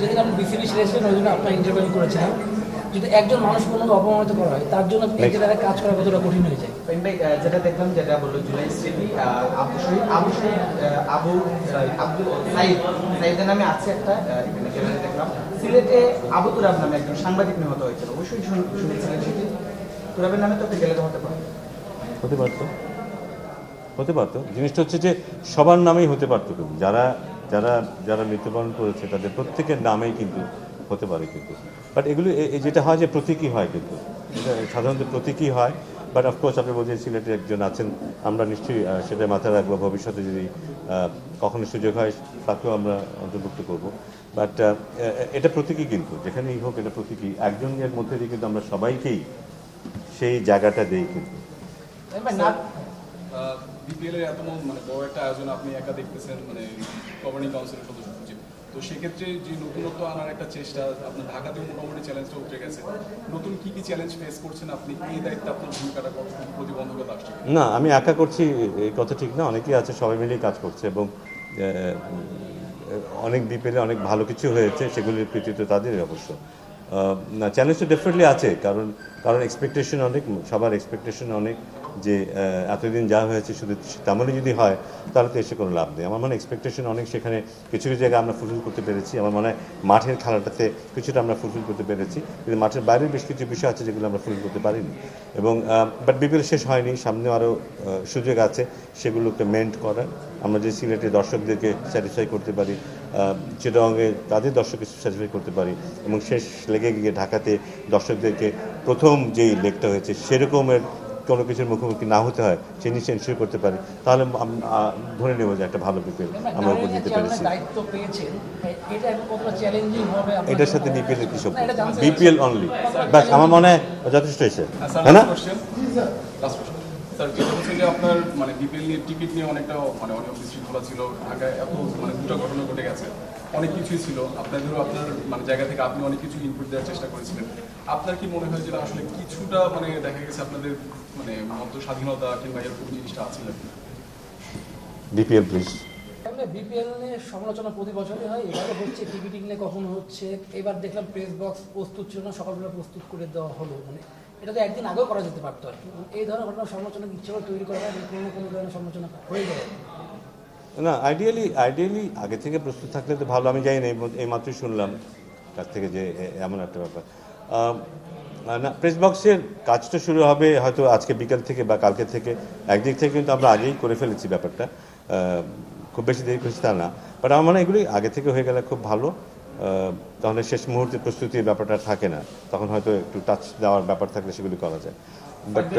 যেদিন আপনি বিসিবি ছিলেন ওই জন্য আপনার ইন্টারভিউ করেছিলাম, যদি একজন মানুষ কোনো অপমানিত করা হয় তার জন্য এই জায়গায় কাজ করা কতটা কঠিন হয়ে যায়? ভাই যেটা দেখলাম, যেটা বললো জুলাই স্মৃতি, আব্দুল সাইদের নামে আছে একটা, এখানে গ্যালারি দেখলাম। সিলেটে আবু তুরাব নামে একজন সাংবাদিক নিহত হয়েছিল, অবশ্যই শুনেছিলেন সেটি। তুরাবের নামে তো একটা গ্যালারি হতে পারে, হতে পারতো, হতে পারতো। জিনিসটা হচ্ছে যে সবার নামেই হতে পারতো, কিন্তু যারা যারা যারা মৃত্যুবরণ করেছে তাদের প্রত্যেকের নামেই কিন্তু হতে পারে কিন্তু। বাট এগুলো যেটা হয় যে প্রতীকী হয়, কিন্তু এটা সাধারণত প্রতীকী হয়। বাট অফকোর্স আপনি বলছেন সিলেটের একজন আছেন, আমরা নিশ্চয়ই সেটা মাথায় রাখবো, ভবিষ্যতে যদি কখনো সুযোগ হয় তাকেও আমরা অন্তর্ভুক্ত করব। বাট এটা প্রতীকী, কিন্তু যেখানেই হোক এটা প্রতীকী। একজনের মধ্যে দিয়ে কিন্তু আমরা সবাইকেই সেই জায়গাটা দিই কিন্তু। বিপিএল এর এত মানে বড় একটা আয়োজন আপনি একা দেখতেছেন, মানে গভর্নিং কাউন্সিলের সদস্য সচিব, তো সেক্ষেত্রে যে নতুনত্ব আনার একটা চেষ্টা, আপনার ঢাকাতেও মোটামুটি চ্যালেঞ্জটা উঠে গেছে। নতুন কি কি চ্যালেঞ্জ ফেস করছেন আপনি? এই দায়িত্বে আপনার ভূমিকাটা কতটুকু প্রতিবন্ধকতা আসছে? না, আমি একা করছি এই কথা ঠিক না, অনেকেই আছে, সবাই মিলেই কাজ করছে। এবং অনেক বিপিএলে অনেক ভালো কিছু হয়েছে, সেগুলির কৃতিত্ব তাদেরই অবশ্য। না, চ্যালেঞ্জ তো ডেফিনেটলি আছে, কারণ কারণ এক্সপেকটেশন অনেক, সবার এক্সপেকটেশন অনেক, যে এতদিন যা হয়েছে শুধু তেমনই যদি হয় তাহলে তো এসে কোনো লাভ নেই। আমার মনে হয় এক্সপেকটেশন অনেক, সেখানে কিছু কিছু জায়গায় আমরা ফুলফিল করতে পেরেছি। আমার মনে হয় মাঠের খেলাটাতে কিছুটা আমরা ফুলফিল করতে পেরেছি, কিন্তু মাঠের বাইরের বেশ কিছু বিষয় আছে যেগুলো আমরা ফুলফিল করতে পারিনি। এবং বাট বিপিএল শেষ হয়নি, সামনে আরও সুযোগ আছে সেগুলোকে মেন্ট করার। আমরা যে সিলেটের দর্শকদেরকে স্যাটিসফাই করতে পারি, চিটাগংয়ে তাদের দর্শককে স্যাটিসফাই করতে পারি, এবং শেষ লেগে গিয়ে ঢাকাতে দর্শকদেরকে প্রথম যেই লেগটা হয়েছে সেরকমের কোনো কিছুর মুখোমুখি না হতে হয়, সে নিশ্চয় এনশিওর করতে পারি, তাহলে ধরে নেব যে একটা ভালো বিপিএল আমরা উপর দিতে পেরেছি। এটার সাথে বিপিএল এর কি সব, বিপিএল অনলি, ব্যাস আমার মনে হয় যথেষ্ট হয়েছে, হ্যাঁ না? স্যার, যেটা হচ্ছে যে আপনার মানে বিপিএল নিয়ে টিকিট নিয়ে অনেকটা মানে অনেক বিশৃঙ্খলা ছিল ঢাকায়, এত মানে দুটো ঘটনা ঘটে গেছে, অনেক কিছুই ছিল। আপনাদেরও আপনার মানে জায়গা থেকে আপনি অনেক কিছু ইনপুট দেওয়ার চেষ্টা করেছিলেন। আপনার কি মনে হয় যে আসলে কিছুটা মানে দেখা গেছে আপনাদের মানে মত স্বাধীনতা কিংবা এরকম জিনিসটা আছে নাকি? BPL please. বিপিএল নিয়ে সমালোচনা প্রতি বছরই হয়, এবারে হচ্ছে টিকিটিং নিয়ে কখনো হচ্ছে, এবার দেখলাম প্রেস বক্স প্রস্তুত ছিল না, সকালবেলা প্রস্তুত করে দেওয়া হলো। মানে এটা তো একদিন আগেও করা যেতে পারতো আর কি। এই ধরনের ঘটনা সমালোচনা ইচ্ছে করে তৈরি করা হয়, কোনো ধরনের সমালোচনা হয়ে যায় না, আইডিয়ালি আগে থেকে প্রস্তুত থাকলে তো ভালো। আমি জানি না, এই মাত্রই শুনলাম কাছ থেকে যে এমন একটা ব্যাপার। না, প্রেস বক্সের কাজটা শুরু হবে হয়তো আজকে বিকাল থেকে বা কালকে থেকে। একদিক থেকে কিন্তু আমরা আগেই করে ফেলেছি ব্যাপারটা, খুব বেশি দেরি করছি তা না। বাট আমার মনে হয় এগুলি আগে থেকে হয়ে গেলে খুব ভালো, তাহলে শেষ মুহূর্তে প্রস্তুতির ব্যাপারটা থাকে না, তখন হয়তো একটু টাচ দেওয়ার ব্যাপার থাকলে সেগুলি করা যায়। বাট